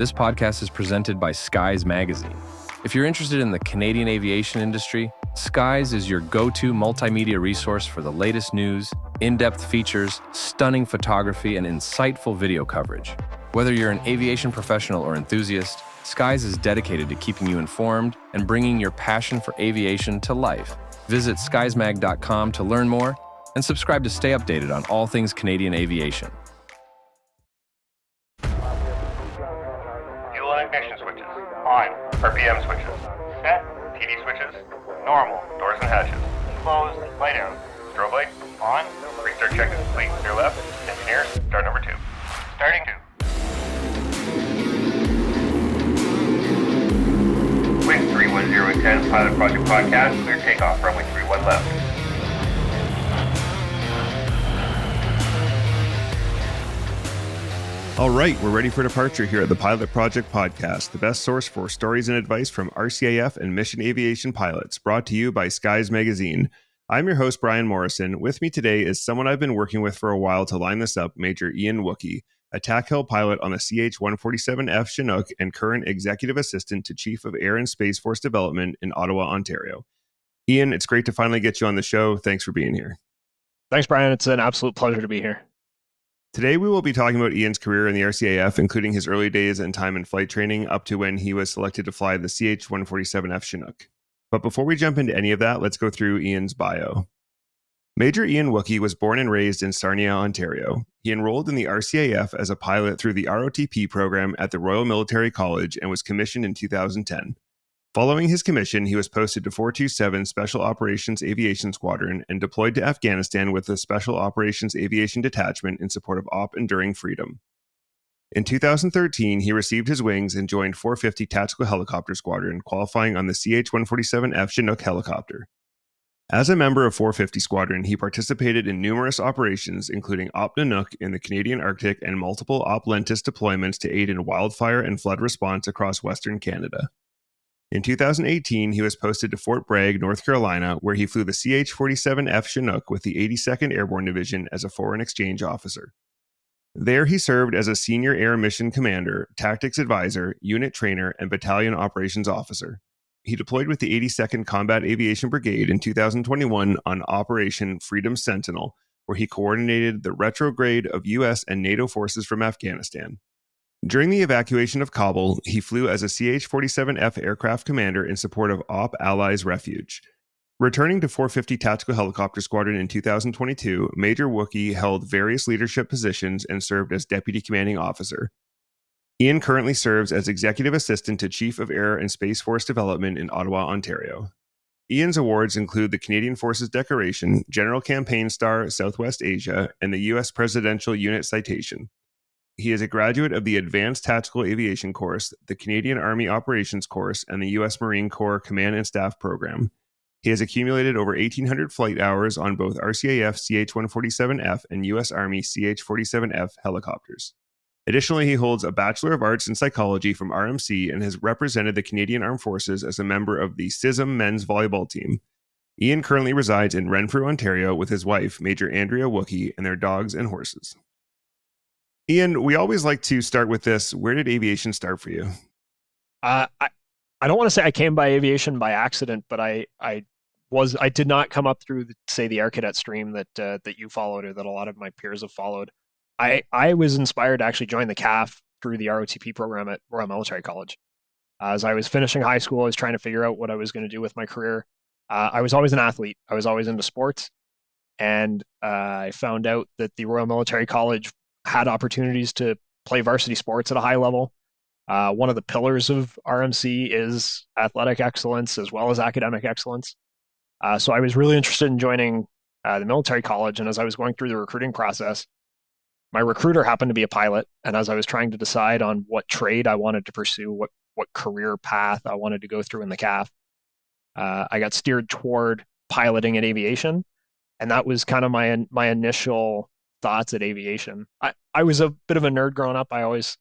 This podcast is presented by Skies Magazine. If you're interested in the Canadian aviation industry, Skies is your go-to multimedia resource for the latest news, in-depth features, stunning photography, and insightful video coverage. Whether you're an aviation professional or enthusiast, Skies is dedicated to keeping you informed and bringing your passion for aviation to life. Visit skiesmag.com to learn more and subscribe to stay updated on all things Canadian aviation. Fuel and ignition switches on. RPM switches set. TD switches normal. Doors and hatches closed. Lay down. Strobe light on. Restart check is complete. Clear left. Engineers, start number 2. Starting 2. Wing 310 Pilot Project Podcast. Clear takeoff. Runway 31 left. All right, we're ready for departure here at the Pilot Project Podcast, the best source for stories and advice from RCAF and mission aviation pilots, brought to you by Skies Magazine. I'm your host, Brian Morrison. With me today is someone I've been working with for a while to line this up, Major Ian Wookey, a TAC Hill pilot on the CH-147F Chinook and current Executive Assistant to Chief of Air and Space Force Development in Ottawa, Ontario. Ian, it's great to finally get you on the show. Thanks for being here. Thanks, Brian. It's an absolute pleasure to be here. Today, we will be talking about Ian's career in the RCAF, including his early days and time in flight training up to when he was selected to fly the CH-147F Chinook. But before we jump into any of that, let's go through Ian's bio. Major Ian Wookey was born and raised in Sarnia, Ontario. He enrolled in the RCAF as a pilot through the ROTP program at the Royal Military College and was commissioned in 2010. Following his commission, he was posted to 427 Special Operations Aviation Squadron and deployed to Afghanistan with the Special Operations Aviation Detachment in support of Op Enduring Freedom. In 2013, he received his wings and joined 450 Tactical Helicopter Squadron, qualifying on the CH-147F Chinook helicopter. As a member of 450 Squadron, he participated in numerous operations, including Op Nanook in the Canadian Arctic and multiple Op Lentis deployments to aid in wildfire and flood response across Western Canada. In 2018, he was posted to Fort Bragg, North Carolina, where he flew the CH-47F Chinook with the 82nd Airborne Division as a foreign exchange officer. There he served as a senior air mission commander, tactics advisor, unit trainer, and battalion operations officer. He deployed with the 82nd Combat Aviation Brigade in 2021 on Operation Freedom Sentinel, where he coordinated the retrograde of U.S. and NATO forces from Afghanistan. During the evacuation of Kabul, he flew as a CH-47F aircraft commander in support of Op Allies Refuge. Returning to 450 Tactical Helicopter Squadron in 2022, Major Wookey held various leadership positions and served as Deputy Commanding Officer. Ian currently serves as Executive Assistant to Chief of Air and Space Force Development in Ottawa, Ontario. Ian's awards include the Canadian Forces Decoration, General Campaign Star, Southwest Asia, and the U.S. Presidential Unit Citation. He is a graduate of the Advanced Tactical Aviation Course, the Canadian Army Operations Course, and the U.S. Marine Corps Command and Staff Program. He has accumulated over 1,800 flight hours on both RCAF CH-147F and U.S. Army CH-47F helicopters. Additionally, he holds a Bachelor of Arts in Psychology from RMC and has represented the Canadian Armed Forces as a member of the CISM men's volleyball team. Ian currently resides in Renfrew, Ontario with his wife, Major Andrea Wookey, and their dogs and horses. Ian, we always like to start with this. Where did aviation start for you? I don't want to say I came by aviation by accident, but I did not come up through, the Air Cadet stream that you followed or that a lot of my peers have followed. I was inspired to actually join the CAF through the ROTP program at Royal Military College. As I was finishing high school, I was trying to figure out what I was going to do with my career. I was always an athlete. I was always into sports. And I found out that the Royal Military College had opportunities to play varsity sports at a high level. One of the pillars of RMC is athletic excellence as well as academic excellence. So I was really interested in joining the military college. And as I was going through the recruiting process, my recruiter happened to be a pilot. And as I was trying to decide on what trade I wanted to pursue, what career path I wanted to go through in the CAF, I got steered toward piloting and aviation. And that was kind of my initial thoughts at aviation. I was a bit of a nerd growing up. I always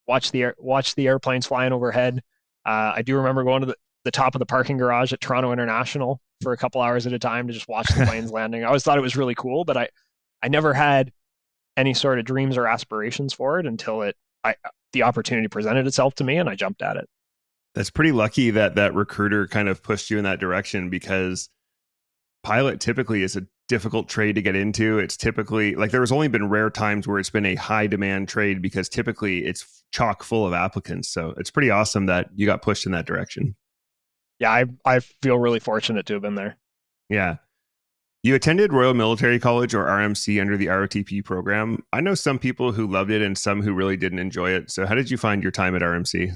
watched the airplanes flying overhead. I do remember going to the top of the parking garage at Toronto International for a couple hours at a time to just watch the planes landing. I always thought it was really cool, but I never had any sort of dreams or aspirations for it until it the opportunity presented itself to me, and I jumped at it. That's pretty lucky that that recruiter kind of pushed you in that direction, because pilot typically is a difficult trade to get into. It's typically like there's only been rare times where it's been a high demand trade, because typically it's chock full of applicants. So it's pretty awesome that you got pushed in that direction. Yeah, I feel really fortunate to have been there. Yeah. You attended Royal Military College, or RMC, under the ROTP program. I know some people who loved it and some who really didn't enjoy it. So how did you find your time at RMC?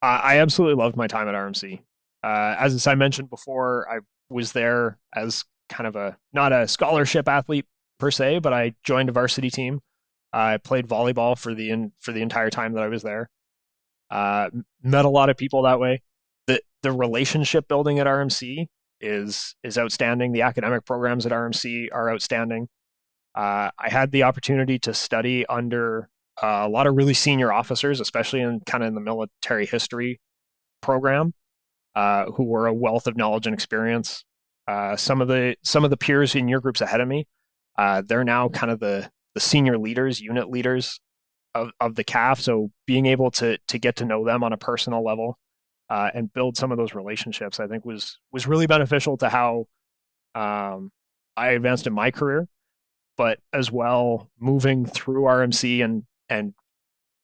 I absolutely loved my time at RMC. As I mentioned before, I was there as kind of not a scholarship athlete per se, but I joined a varsity team. I played volleyball for the entire time that I was there. Met a lot of people that way. The relationship building at RMC is outstanding. The academic programs at RMC are outstanding. I had the opportunity to study under a lot of really senior officers, especially in the military history program, who were a wealth of knowledge and experience. Some of the peers in your groups ahead of me, they're now kind of the senior leaders, unit leaders of the CAF. So being able to get to know them on a personal level and build some of those relationships, I think was really beneficial to how I advanced in my career, but as well moving through RMC and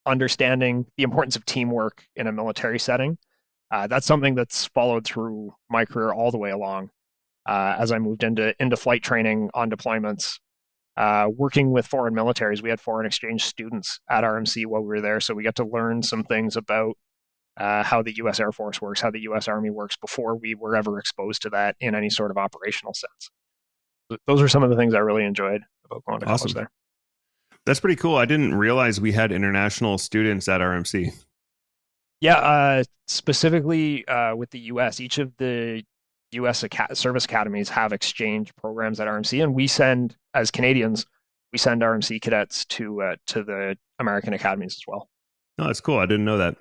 understanding the importance of teamwork in a military setting. That's something that's followed through my career all the way along. As I moved into flight training on deployments, working with foreign militaries. We had foreign exchange students at RMC while we were there, so we got to learn some things about how the U.S. Air Force works, how the U.S. Army works, before we were ever exposed to that in any sort of operational sense. Those are some of the things I really enjoyed about going to college there. That's pretty cool. I didn't realize we had international students at RMC. Yeah, specifically with the U.S., each of the U.S. service academies have exchange programs at RMC, and we send, as Canadians, we send RMC cadets to the American academies as well. Oh, that's cool. I didn't know that.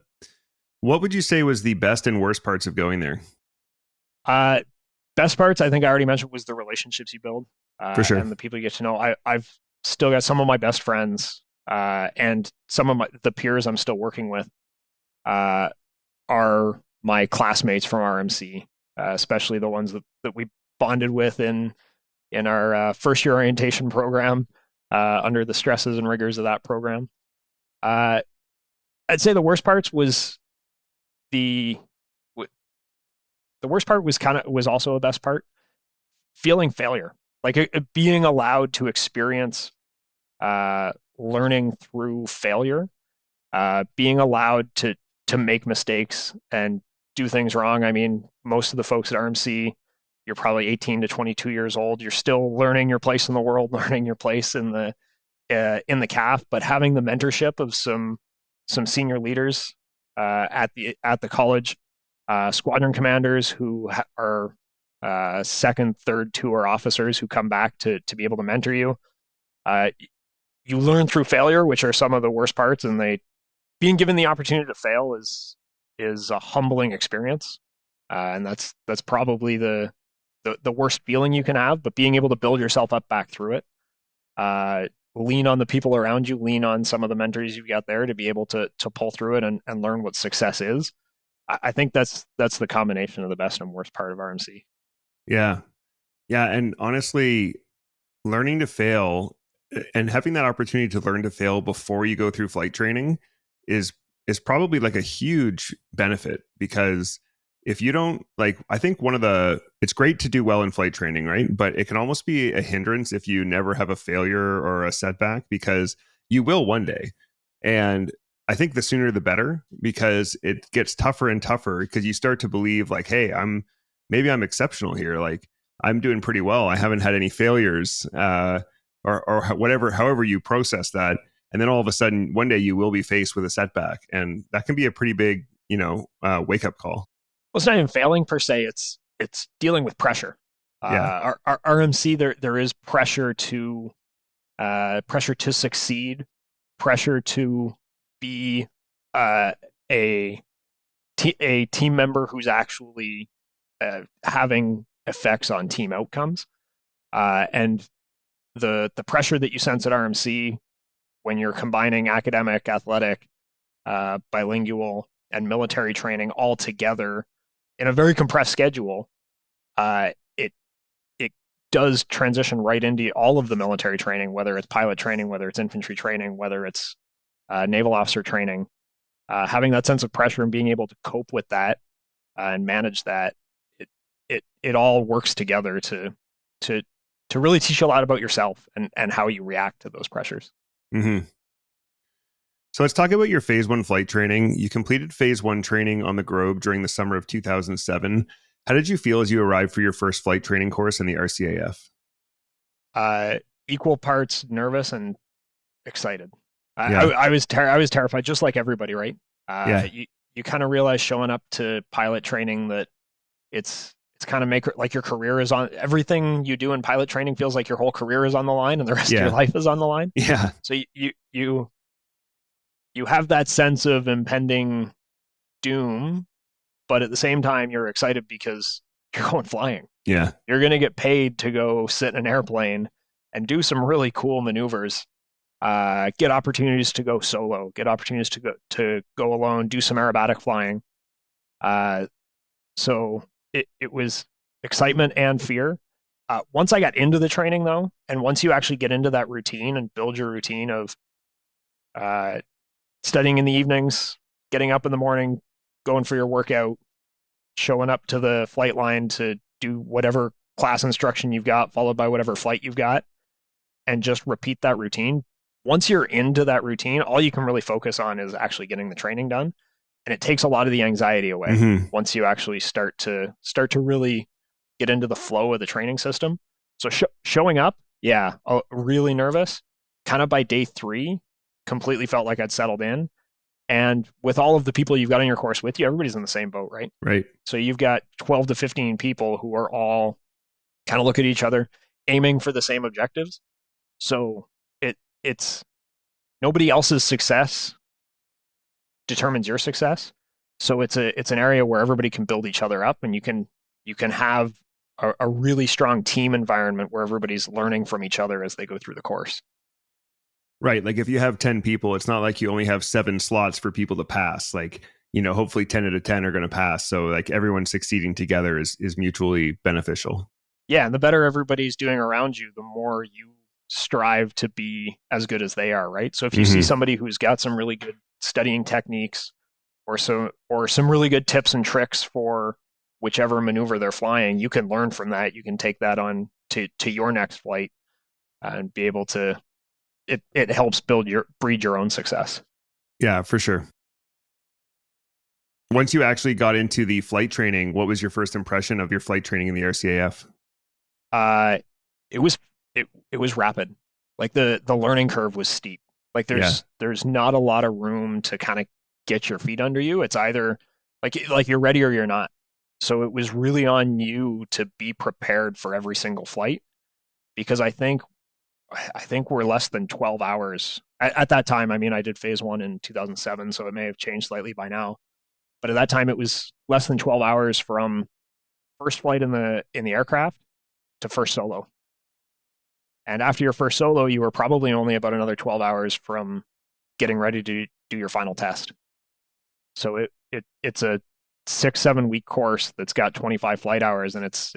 What would you say was the best and worst parts of going there? Best parts, I think I already mentioned, was the relationships you build. For sure. And the people you get to know. I've still got some of my best friends and some of the peers I'm still working with are my classmates from RMC, especially the ones that we bonded with in our first year orientation program under the stresses and rigors of that program. I'd say the worst parts was the worst part was also a best part. Feeling failure, like being allowed to experience learning through failure, being allowed to make mistakes and do things wrong. I mean, most of the folks at RMC, you're probably 18 to 22 years old. You're still learning your place in the world, learning your place in the CAF, but having the mentorship of some senior leaders at the college, squadron commanders who are second, third tour officers who come back to be able to mentor you. You learn through failure, which are some of the worst parts, and being given the opportunity to fail is a humbling experience, and that's probably the worst feeling you can have. But being able to build yourself up back through it, lean on the people around you, lean on some of the mentors you've got there to be able to pull through it and learn what success is. I think that's the combination of the best and worst part of RMC. Yeah. And honestly, learning to fail and having that opportunity to learn to fail before you go through flight training is probably like a huge benefit, because if you don't, like, I think it's great to do well in flight training, right? But it can almost be a hindrance if you never have a failure or a setback, because you will one day. And I think the sooner the better, because it gets tougher and tougher, because you start to believe like, hey, maybe I'm exceptional here. Like, I'm doing pretty well. I haven't had any failures, or whatever, however you process that. And then all of a sudden, one day you will be faced with a setback, and that can be a pretty big, wake up call. Well, it's not even failing per se. It's dealing with pressure. Yeah. Our RMC, there is pressure to succeed, pressure to be a team member who's actually having effects on team outcomes, and the pressure that you sense at RMC when you're combining academic, athletic, bilingual, and military training all together in a very compressed schedule, it does transition right into all of the military training, whether it's pilot training, whether it's infantry training, whether it's naval officer training. Having that sense of pressure and being able to cope with that and manage that, it all works together to really teach you a lot about yourself and how you react to those pressures. Mm-hmm. So let's talk about your phase 1 flight training. You completed phase 1 training on the Grob during the summer of 2007. How did you feel as you arrived for your first flight training course in the RCAF? Equal parts nervous and excited. Yeah. I was terrified, just like everybody, right? Yeah. You kind of realize showing up to pilot training that it's kind of like your career is on, everything you do in pilot training feels like your whole career is on the line and the rest of your life is on the line. Yeah. So you have that sense of impending doom, but at the same time you're excited because you're going flying. Yeah. You're going to get paid to go sit in an airplane and do some really cool maneuvers. Get opportunities to go solo, get opportunities to go alone, do some aerobatic flying. So it was excitement and fear. Once I got into the training though, and once you actually get into that routine and build your routine of studying in the evenings, getting up in the morning, going for your workout, showing up to the flight line to do whatever class instruction you've got, followed by whatever flight you've got, and just repeat that routine. Once you're into that routine, all you can really focus on is actually getting the training done. And it takes a lot of the anxiety away once you actually start to really get into the flow of the training system. So showing up, really nervous. Kind of by day 3, completely felt like I'd settled in. And with all of the people you've got on your course with you, everybody's in the same boat, right? Right. So you've got 12 to 15 people who are all kind of look at each other, aiming for the same objectives. So it's nobody else's success determines your success. So it's an area where everybody can build each other up, and you can have a really strong team environment where everybody's learning from each other as they go through the course. Right. Like if you have 10 people, it's not like you only have 7 slots for people to pass. Like, hopefully 10 out of 10 are going to pass. So like everyone succeeding together is mutually beneficial. Yeah. And the better everybody's doing around you, the more you strive to be as good as they are. Right. So if you see somebody who's got some really good studying techniques or some really good tips and tricks for whichever maneuver they're flying, you can learn from that. You can take that on to your next flight and be able to, it helps breed your own success. Yeah, for sure. Once you actually got into the flight training, what was your first impression of your flight training in the RCAF? It was rapid. Like the learning curve was steep. Like there's not a lot of room to kind of get your feet under you. It's either like you're ready or you're not. So it was really on you to be prepared for every single flight, because I think we're less than 12 hours at that time. I mean, I did phase 1 in 2007, so it may have changed slightly by now. But at that time, it was less than 12 hours from first flight in the aircraft to first solo. And after your first solo, you were probably only about another 12 hours from getting ready to do your final test. So it's a 6-7 week course that's got 25 flight hours, and it's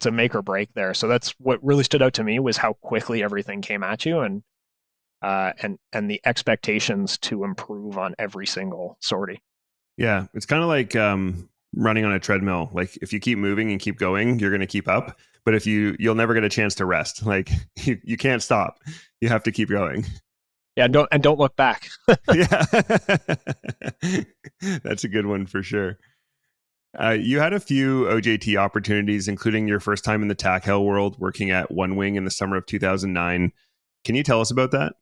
a make or break there. So that's what really stood out to me, was how quickly everything came at you, and the expectations to improve on every single sortie. Yeah, it's kind of like running on a treadmill. Like if you keep moving and keep going, you're going to keep up. But if you'll never get a chance to rest. Like you can't stop. You have to keep going. Yeah, and don't look back. Yeah, that's a good one for sure. You had a few OJT opportunities, including your first time in the TAC Hell world, working at One Wing in the summer of 2009. Can you tell us about that?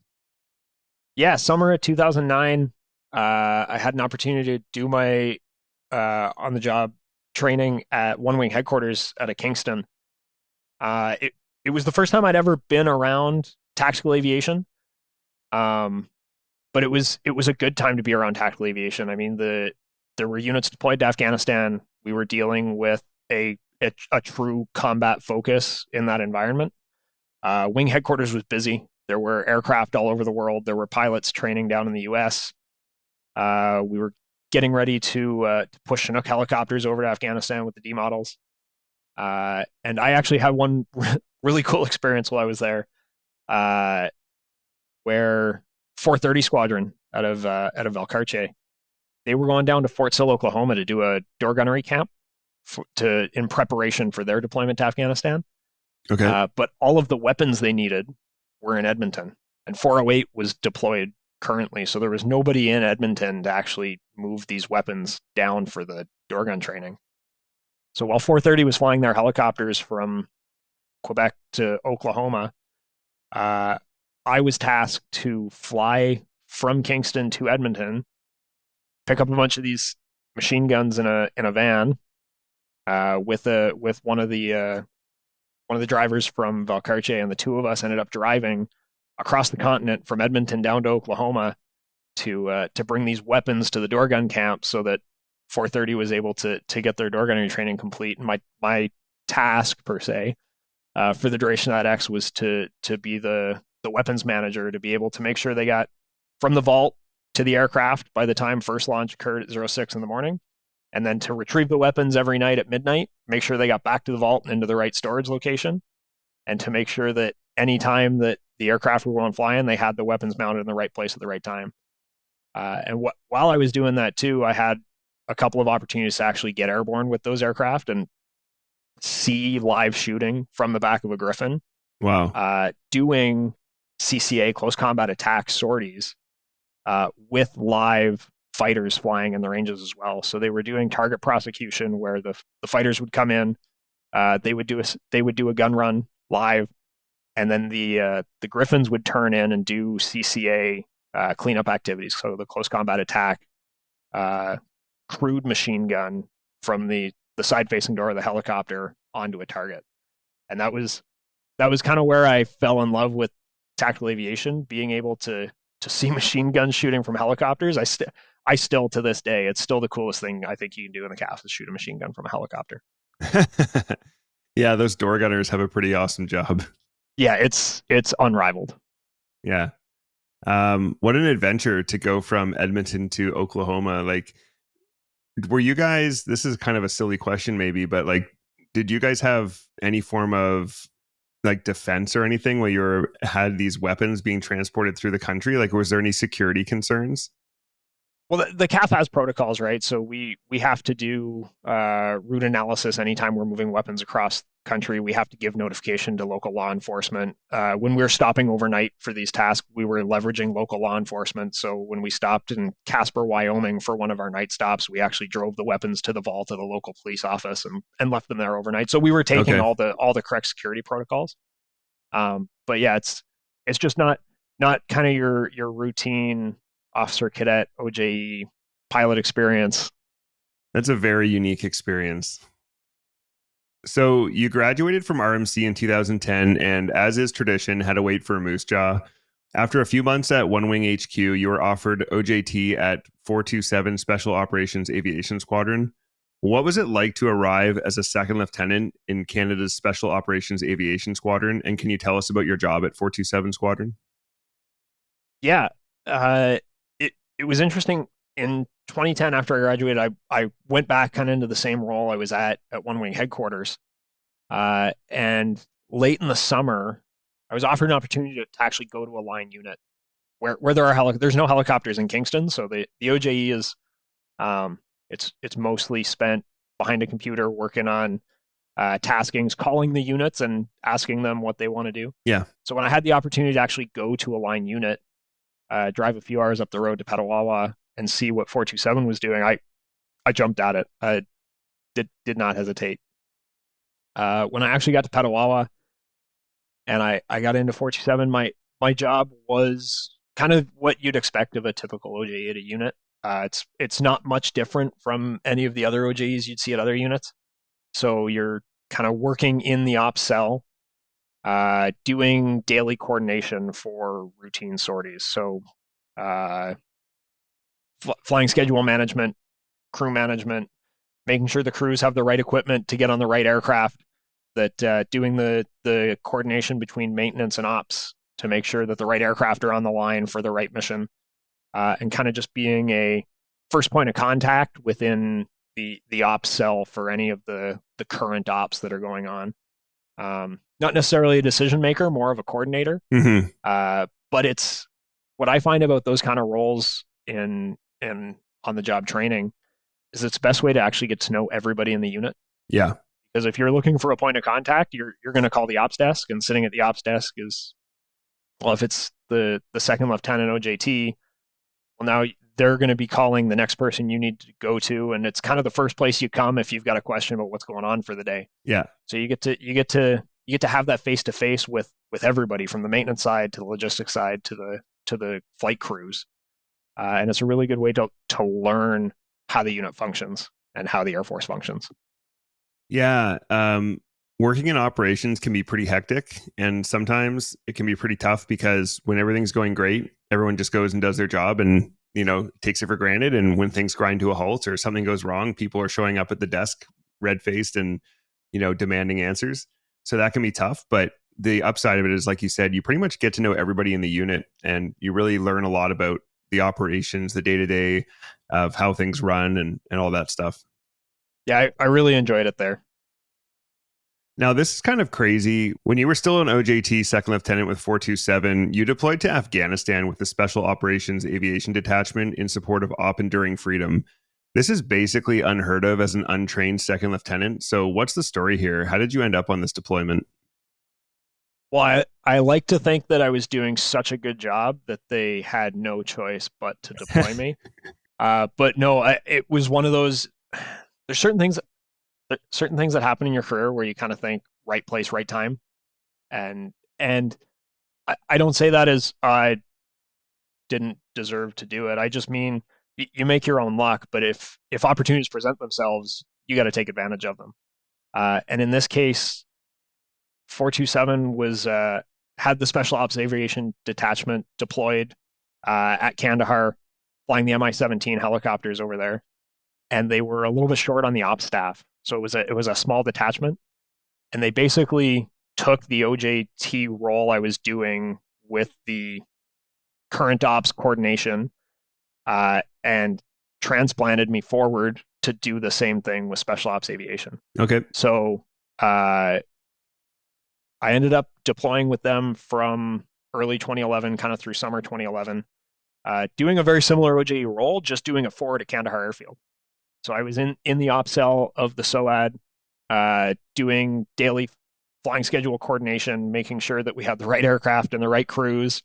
Yeah, summer of 2009, I had an opportunity to do my on-the-job training at One Wing headquarters out of Kingston. It was the first time I'd ever been around tactical aviation, but it was a good time to be around tactical aviation. I mean, there were units deployed to Afghanistan. We were dealing with a true combat focus in that environment. Wing headquarters was busy. There were aircraft all over the world. There were pilots training down in the U.S. We were getting ready to push Chinook helicopters over to Afghanistan with the D models. And I actually had one really cool experience while I was there, where 430 Squadron out of Valcartier, they were going down to Fort Sill, Oklahoma, to do a door gunnery camp in preparation for their deployment to Afghanistan. Okay. But all of the weapons they needed were in Edmonton, and 408 was deployed currently, so there was nobody in Edmonton to actually move these weapons down for the door gun training. So while 430 was flying their helicopters from Quebec to Oklahoma, I was tasked to fly from Kingston to Edmonton, pick up a bunch of these machine guns in a van, with one of the drivers from Valcartier, and the two of us ended up driving across the continent from Edmonton down to Oklahoma to bring these weapons to the door gun camp, so that 430 was able to get their door gunnery training complete. And my task, per se, for the duration of that X, was to be the weapons manager, to be able to make sure they got from the vault to the aircraft by the time first launch occurred at 06 in the morning, and then to retrieve the weapons every night at midnight, make sure they got back to the vault and into the right storage location, and to make sure that any time that the aircraft were going flying, they had the weapons mounted in the right place at the right time. While I was doing that too, I had a couple of opportunities to actually get airborne with those aircraft and see live shooting from the back of a Griffin. Wow. Doing CCA, close combat attack sorties, with live fighters flying in the ranges as well. So they were doing target prosecution, where the fighters would come in, they would do a gun run live, and then the Griffins would turn in and do CCA cleanup activities. So the close combat attack, crude machine gun from the side facing door of the helicopter onto a target. And that was kind of where I fell in love with tactical aviation, being able to see machine guns shooting from helicopters. I still to this day, it's still the coolest thing I think you can do in the CAF, is shoot a machine gun from a helicopter. Yeah, those door gunners have a pretty awesome job. Yeah, it's unrivaled. Yeah. What an adventure to go from Edmonton to Oklahoma. Like, were you guys, this is kind of a silly question maybe, but like, did you guys have any form of like defense or anything where you had these weapons being transported through the country? Like, was there any security concerns? Well, the CAF has protocols, right? So we have to do route analysis anytime we're moving weapons across country. We have to give notification to local law enforcement. When we were stopping overnight for these tasks, we were leveraging local law enforcement. So when we stopped in Casper, Wyoming for one of our night stops, we actually drove the weapons to the vault of the local police office and left them there overnight. So we were taking all the correct security protocols. But yeah, it's just not kind of your routine officer cadet OJE pilot experience. That's a very unique experience. So you graduated from RMC in 2010, and as is tradition, had to wait for a Moose Jaw. After a few months at One Wing HQ, you were offered OJT at 427 Special Operations Aviation Squadron. What was it like to arrive as a second lieutenant in Canada's Special Operations Aviation Squadron? And can you tell us about your job at 427 Squadron? Yeah, it was interesting. In 2010, after I graduated, I went back kind of into the same role I was at One Wing headquarters. And late in the summer, I was offered an opportunity to actually go to a line unit where there are there's no helicopters in Kingston. So the OJE is, it's mostly spent behind a computer working on taskings, calling the units and asking them what they want to do. Yeah. So when I had the opportunity to actually go to a line unit, drive a few hours up the road to Petawawa and see what 427 was doing, I jumped at it. I did not hesitate. When I actually got to Petawawa and I got into 427, my job was kind of what you'd expect of a typical OJE at a unit. It's not much different from any of the other OJEs you'd see at other units. So you're kind of working in the ops cell, doing daily coordination for routine sorties. So flying schedule management, crew management, making sure the crews have the right equipment to get on the right aircraft, that doing the coordination between maintenance and ops, to make sure that the right aircraft are on the line for the right mission, and kind of just being a first point of contact within the ops cell for any of the current ops that are going on. Not necessarily a decision maker, more of a coordinator. Mm-hmm. But it's what I find about those kind of roles in on the job training is it's the best way to actually get to know everybody in the unit. Yeah. Because if you're looking for a point of contact, you're going to call the ops desk, and sitting at the ops desk is, well, if it's the second lieutenant OJT, well, now they're going to be calling the next person you need to go to, and it's kind of the first place you come if you've got a question about what's going on for the day. Yeah. So you get to have that face to face with everybody, from the maintenance side to the logistics side to the flight crews, and it's a really good way to learn how the unit functions and how the Air Force functions. Yeah. Working in operations can be pretty hectic, and sometimes it can be pretty tough because when everything's going great, everyone just goes and does their job and, takes it for granted. And when things grind to a halt or something goes wrong, people are showing up at the desk red-faced and, demanding answers. So that can be tough. But the upside of it is, like you said, you pretty much get to know everybody in the unit, and you really learn a lot about the operations, the day-to-day of how things run and all that stuff. Yeah, I really enjoyed it there. Now, this is kind of crazy. When you were still an OJT second lieutenant with 427, you deployed to Afghanistan with the Special Operations Aviation Detachment in support of Op Enduring Freedom. This is basically unheard of as an untrained second lieutenant. So what's the story here? How did you end up on this deployment? Well, I like to think that I was doing such a good job that they had no choice but to deploy me. But no, it was one of those. There's certain things that happen in your career where you kind of think right place, right time, and I don't say that as I didn't deserve to do it. I just mean you make your own luck. But if opportunities present themselves, you got to take advantage of them. And in this case, 427 was had the Special Ops Aviation Detachment deployed at Kandahar, flying the Mi-17 helicopters over there, and they were a little bit short on the ops staff. So it was a small detachment, and they basically took the OJT role I was doing with the current ops coordination, and transplanted me forward to do the same thing with Special Ops Aviation. Okay. So I ended up deploying with them from early 2011, kind of through summer 2011, doing a very similar OJT role, just doing it forward at Kandahar Airfield. So I was in the op cell of the SOAD, doing daily flying schedule coordination, making sure that we had the right aircraft and the right crews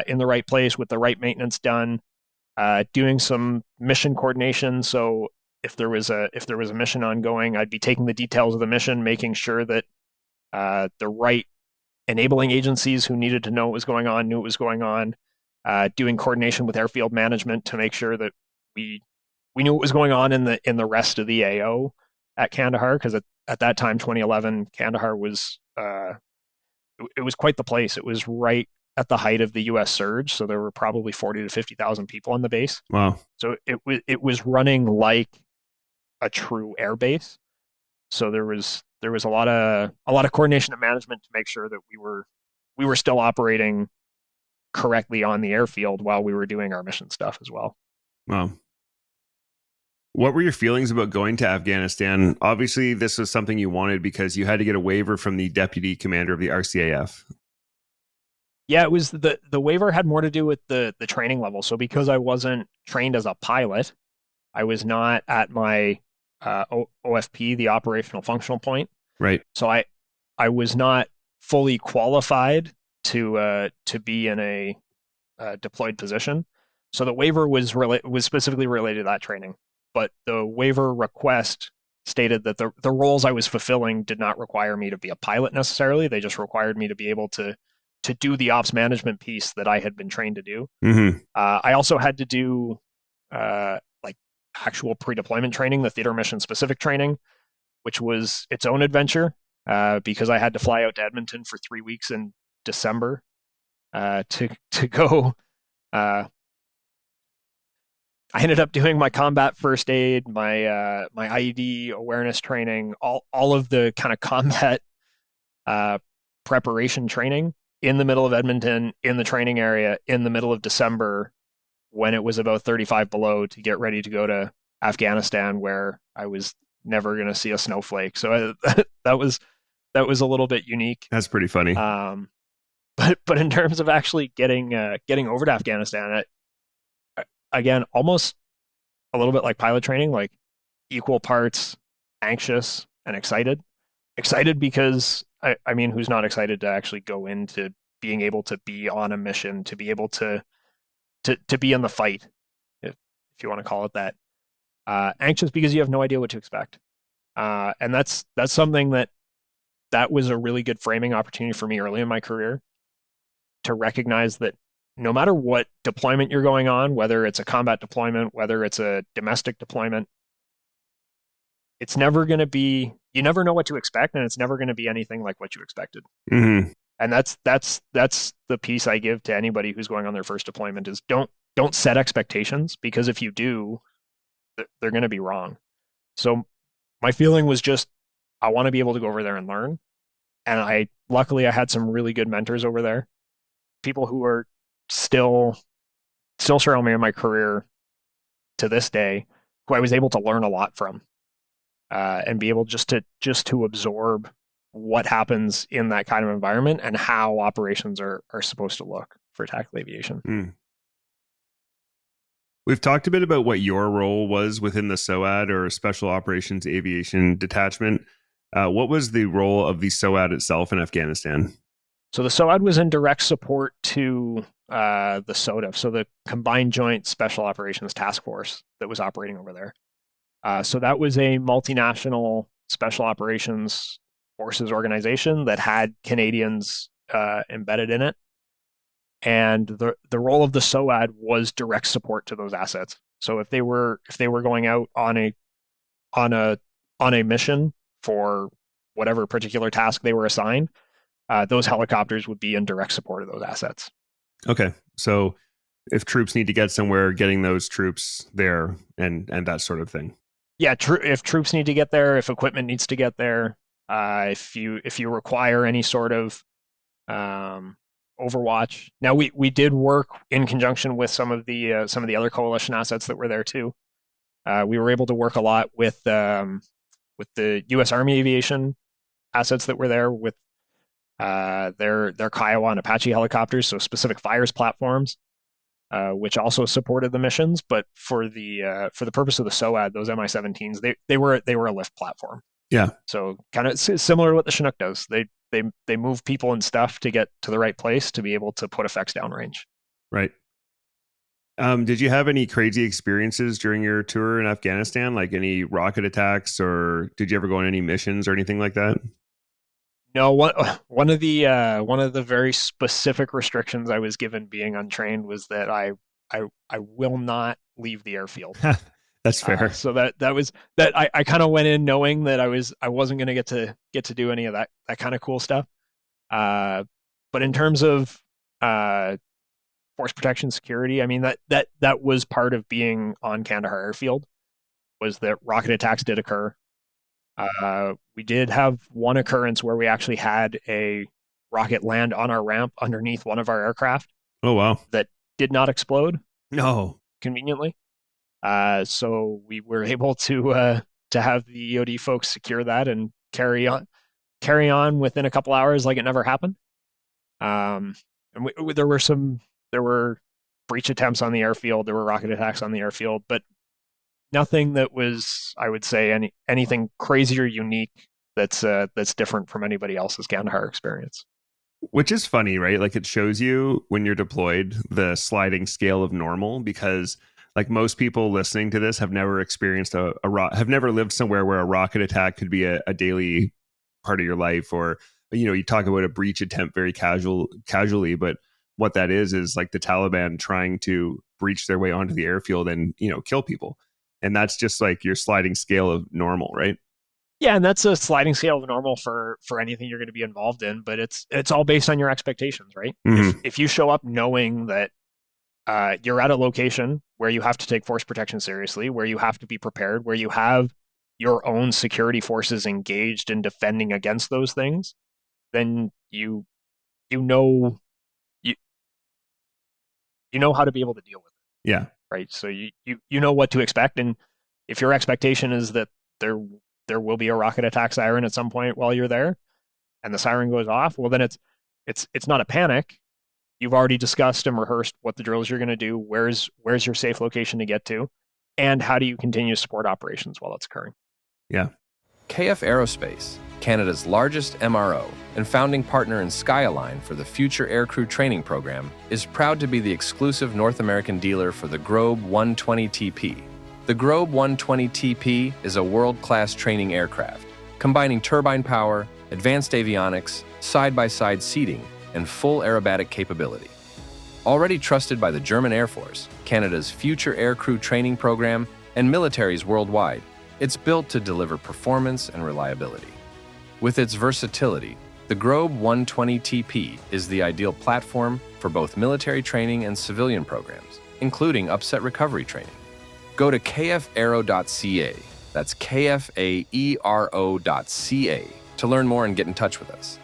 in the right place with the right maintenance done, doing some mission coordination. So if there was a mission ongoing, I'd be taking the details of the mission, making sure that the right enabling agencies who needed to know what was going on knew what was going on, doing coordination with airfield management to make sure that we knew what was going on in the rest of the AO at Kandahar, because at that time, 2011, Kandahar was it was quite the place. It was right at the height of the U.S. surge, so there were probably 40 to 50,000 people on the base. Wow! So it was running like a true air base. So there was a lot of coordination and management to make sure that we were still operating correctly on the airfield while we were doing our mission stuff as well. Wow. What were your feelings about going to Afghanistan? Obviously, this was something you wanted because you had to get a waiver from the deputy commander of the RCAF. Yeah, it was the waiver had more to do with the training level. So because I wasn't trained as a pilot, I was not at my OFP, the operational functional point. Right. So I was not fully qualified to be in a deployed position. So the waiver was specifically related to that training. But the waiver request stated that the roles I was fulfilling did not require me to be a pilot necessarily. They just required me to be able to do the ops management piece that I had been trained to do. Mm-hmm. I also had to do like actual pre-deployment training, the theater mission specific training, which was its own adventure because I had to fly out to Edmonton for 3 weeks in December to go. I ended up doing my combat first aid, my IED awareness training, all of the kind of combat preparation training in the middle of Edmonton, in the training area, in the middle of December, when it was about 35 below, to get ready to go to Afghanistan, where I was never going to see a snowflake. So that was a little bit unique. That's pretty funny. But in terms of actually getting over to Afghanistan, again, almost a little bit like pilot training, like equal parts anxious and excited. Excited because I mean, who's not excited to actually go into being able to be on a mission, to be able to be in the fight, if you want to call it that. Anxious because you have no idea what to expect, and that's something that was a really good framing opportunity for me early in my career, to recognize that no matter what deployment you're going on, whether it's a combat deployment, whether it's a domestic deployment, it's never going to be, you never know what to expect, and it's never going to be anything like what you expected. Mm-hmm. And that's the piece I give to anybody who's going on their first deployment, is don't set expectations, because if you do, they're going to be wrong. So my feeling was just, I want to be able to go over there and learn. And luckily I had some really good mentors over there, people who are still surround me in my career to this day, who I was able to learn a lot from, and be able just to absorb what happens in that kind of environment and how operations are supposed to look for tactical aviation. Mm. We've talked a bit about what your role was within the SOAD, or Special Operations Aviation Detachment. What was the role of the SOAD itself in Afghanistan? So the SOAD was in direct support to the SOTF, so the Combined Joint Special Operations Task Force that was operating over there. So that was a multinational special operations forces organization that had Canadians embedded in it. And the role of the SOAD was direct support to those assets. So if they were going out on a mission for whatever particular task they were assigned, those helicopters would be in direct support of those assets. Okay, so if troops need to get somewhere, getting those troops there, and that sort of thing. Yeah, if troops need to get there, if equipment needs to get there, if you require any sort of overwatch. Now we did work in conjunction with some of the other coalition assets that were there too. We were able to work a lot with the U.S. Army aviation assets that were there, with their Kiowa and Apache helicopters, so specific fires platforms, which also supported the missions. But for the purpose of the SOAD, those Mi-17s, they were a lift platform. Yeah. So kind of similar to what the Chinook does. They move people and stuff to get to the right place to be able to put effects downrange. Right. Did you have any crazy experiences during your tour in Afghanistan, like any rocket attacks, or did you ever go on any missions or anything like that? No, one of the very specific restrictions I was given being untrained was that I will not leave the airfield. That's fair. So that was that I kind of went in knowing that I wasn't going to get to do any of that kind of cool stuff. But in terms of force protection security, I mean that was part of being on Kandahar Airfield, was that rocket attacks did occur. We did have one occurrence where we actually had a rocket land on our ramp underneath one of our aircraft. Oh wow! That did not explode. No, conveniently. So we were able to have the EOD folks secure that and carry on within a couple hours like it never happened. And there were breach attempts on the airfield, there were rocket attacks on the airfield, but nothing that was, I would say, anything crazy or unique that's different from anybody else's Kandahar experience. Which is funny, right? Like, it shows you when you're deployed the sliding scale of normal, because like most people listening to this have never experienced have never lived somewhere where a rocket attack could be a daily part of your life, or, you know, you talk about a breach attempt very casually, but what that is like the Taliban trying to breach their way onto the airfield and, you know, kill people. And that's just like your sliding scale of normal, right? Yeah, and that's a sliding scale of normal for anything you're going to be involved in, but it's all based on your expectations, right? Mm-hmm. If you show up knowing that you're at a location where you have to take force protection seriously, where you have to be prepared, where you have your own security forces engaged in defending against those things, then you you know you you know how to be able to deal with it, Yeah. right? So you know what to expect, and if your expectation is that there will be a rocket attack siren at some point while you're there, and the siren goes off, well then it's not a panic. You've already discussed and rehearsed what the drills you're going to do, where's your safe location to get to, and how do you continue to support operations while it's occurring. Yeah. KF Aerospace, Canada's largest MRO and founding partner in Squa for the Future Aircrew Training Program, is proud to be the exclusive North American dealer for the Grob 120TP. The Grob 120TP is a world-class training aircraft, combining turbine power, advanced avionics, side-by-side seating, and full aerobatic capability. Already trusted by the German Air Force, Canada's Future Aircrew Training Program, and militaries worldwide, it's built to deliver performance and reliability. With its versatility, the Grob 120TP is the ideal platform for both military training and civilian programs, including upset recovery training. Go to kfaero.ca, that's kfaero.ca, to learn more and get in touch with us.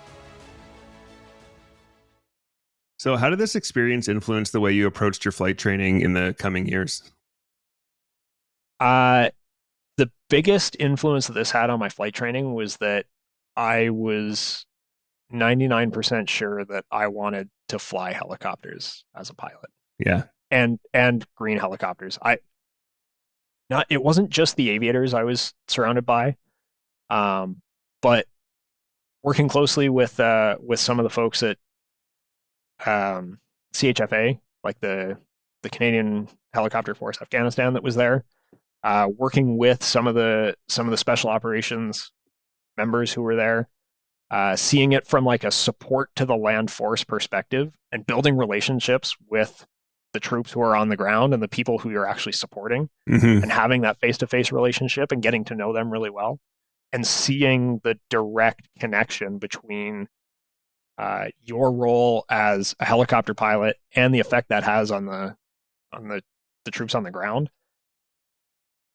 So how did this experience influence the way you approached your flight training in the coming years? The biggest influence that this had on my flight training was that I was 99% sure that I wanted to fly helicopters as a pilot. Yeah. And green helicopters. It wasn't just the aviators I was surrounded by, but working closely with some of the folks at CHFA, like the Canadian Helicopter Force Afghanistan that was there, working with some of the special operations members who were there, seeing it from like a support to the land force perspective and building relationships with the troops who are on the ground and the people who you're actually supporting, and having that face-to-face relationship and getting to know them really well, and seeing the direct connection between your role as a helicopter pilot and the effect that has on the troops on the ground.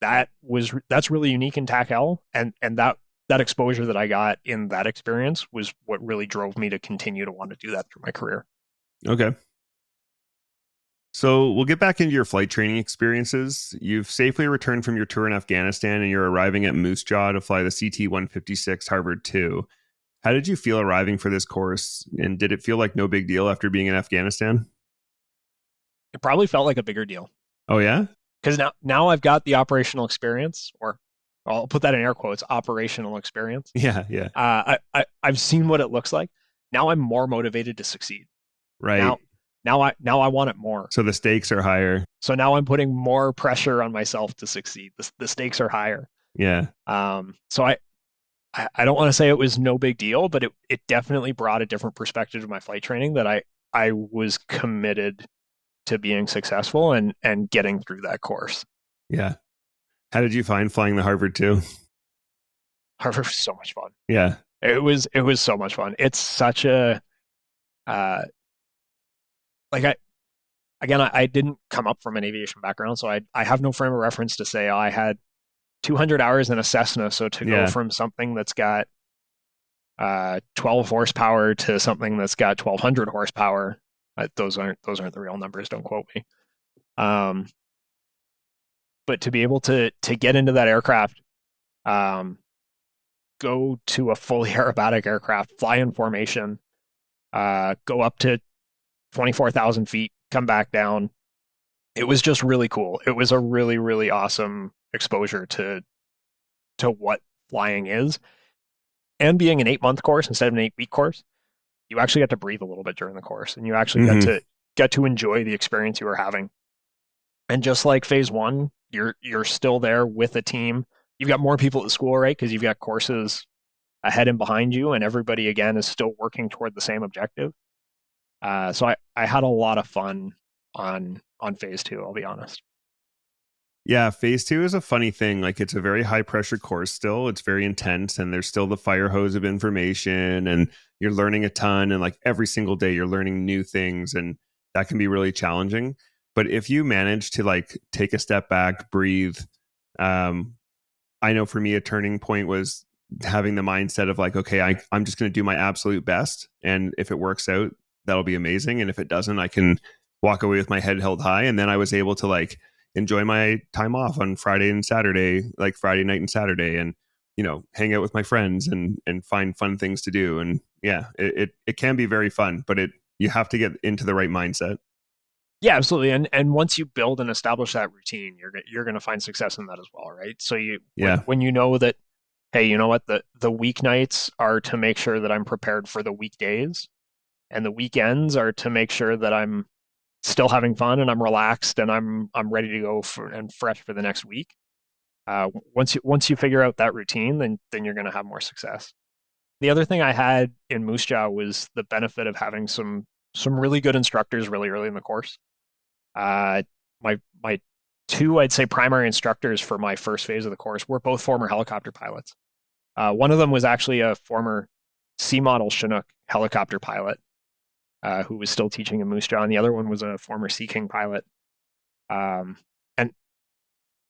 That's really unique in TAC-L, and that exposure that I got in that experience was what really drove me to continue to want to do that through my career. Okay. So we'll get back into your flight training experiences. You've safely returned from your tour in Afghanistan and you're arriving at Moose Jaw to fly the CT-156 Harvard 2. How did you feel arriving for this course? And did it feel like no big deal after being in Afghanistan? It probably felt like a bigger deal. Oh, yeah? Because now I've got the operational experience, or I'll put that in air quotes, operational experience. Yeah, yeah. I've seen what it looks like. Now I'm more motivated to succeed. Right. Now I want it more. So the stakes are higher. So now I'm putting more pressure on myself to succeed. The stakes are higher. Yeah. So I don't want to say it was no big deal, but it definitely brought a different perspective to my flight training, that I was committed to being successful and getting through that course. Yeah. How did you find flying the Harvard 2? Harvard was so much fun. Yeah. It was so much fun. It's such a I didn't come up from an aviation background, so I have no frame of reference to say I had 200 hours in a Cessna. So to go from something that's got 12 horsepower to something that's got 1,200 horsepower, those aren't the real numbers. Don't quote me. But to be able to get into that aircraft, go to a fully aerobatic aircraft, fly in formation, go up to 24,000 feet, come back down. It was just really cool. It was a really, really awesome exposure to what flying is. And being an 8-month course instead of an 8-week course, you actually get to breathe a little bit during the course, and you actually get to enjoy the experience you were having. And just like phase 1, you're still there with a team. You've got more people at the school, right? Because you've got courses ahead and behind you, and everybody again is still working toward the same objective. So I had a lot of fun on phase 2, I'll be honest. Yeah, phase 2 is a funny thing. Like, it's a very high pressure course still. It's very intense, and there's still the fire hose of information, and you're learning a ton, and like every single day you're learning new things, and that can be really challenging. But if you manage to like take a step back, breathe, I know for me a turning point was having the mindset of like, okay, I'm just going to do my absolute best, and if it works out, that'll be amazing. And if it doesn't, I can walk away with my head held high. And then I was able to like enjoy my time off on Friday and Saturday, like Friday night and Saturday, and hang out with my friends and find fun things to do. And yeah, it can be very fun, but you have to get into the right mindset. Yeah, absolutely. And once you build and establish that routine, you're going to find success in that as well, right? So when you know that, hey, you know what, the weeknights are to make sure that I'm prepared for the weekdays, and the weekends are to make sure that I'm still having fun and I'm relaxed and I'm ready to go and fresh for the next week. Once you figure out that routine, then you're going to have more success. The other thing I had in Moose Jaw was the benefit of having some really good instructors really early in the course. My two, I'd say, primary instructors for my first phase of the course were both former helicopter pilots. One of them was actually a former C model Chinook helicopter pilot who was still teaching in Moose Jaw, and the other one was a former Sea King pilot. And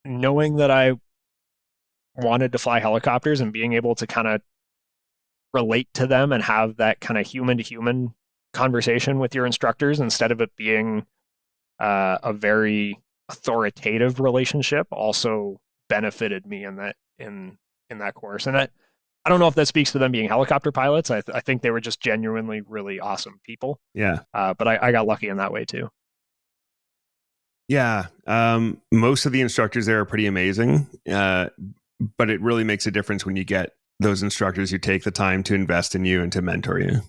knowing that I wanted to fly helicopters and being able to kind of relate to them and have that kind of human to human conversation with your instructors instead of it being a very authoritative relationship also benefited me in that course. And I don't know if that speaks to them being helicopter pilots. I think they were just genuinely really awesome people. Yeah. But I got lucky in that way too. Yeah. Most of the instructors there are pretty amazing. But it really makes a difference when you get those instructors who take the time to invest in you and to mentor you.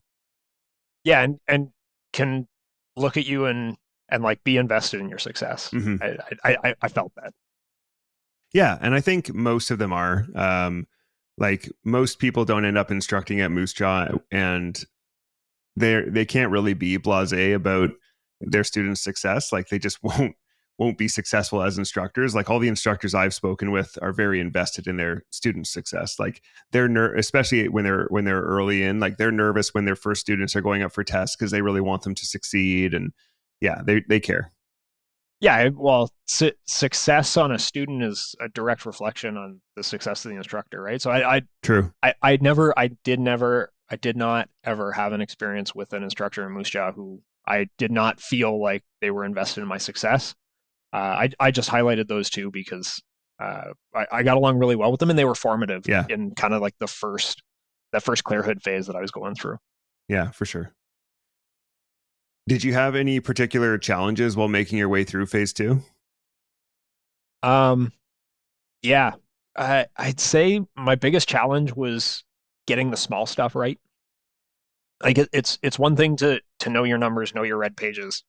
Yeah. And can look at you and like be invested in your success. Mm-hmm. I felt that. Yeah. And I think most of them are. Like most people don't end up instructing at Moose Jaw, and they can't really be blasé about their students' success. Like they just won't be successful as instructors. Like all the instructors I've spoken with are very invested in their students' success. Like they're especially when they're early in, like they're nervous when their first students are going up for tests because they really want them to succeed. And yeah, they care. Yeah, well, success on a student is a direct reflection on the success of the instructor, right? So True. I did not ever have an experience with an instructor in Moose Jaw who I did not feel like they were invested in my success. I just highlighted those two because I got along really well with them, and they were formative in kind of like that first Clearhood phase that I was going through. Yeah, for sure. Did you have any particular challenges while making your way through phase 2? Yeah, I'd say my biggest challenge was getting the small stuff right. Like it's one thing to know your numbers, know your red pages,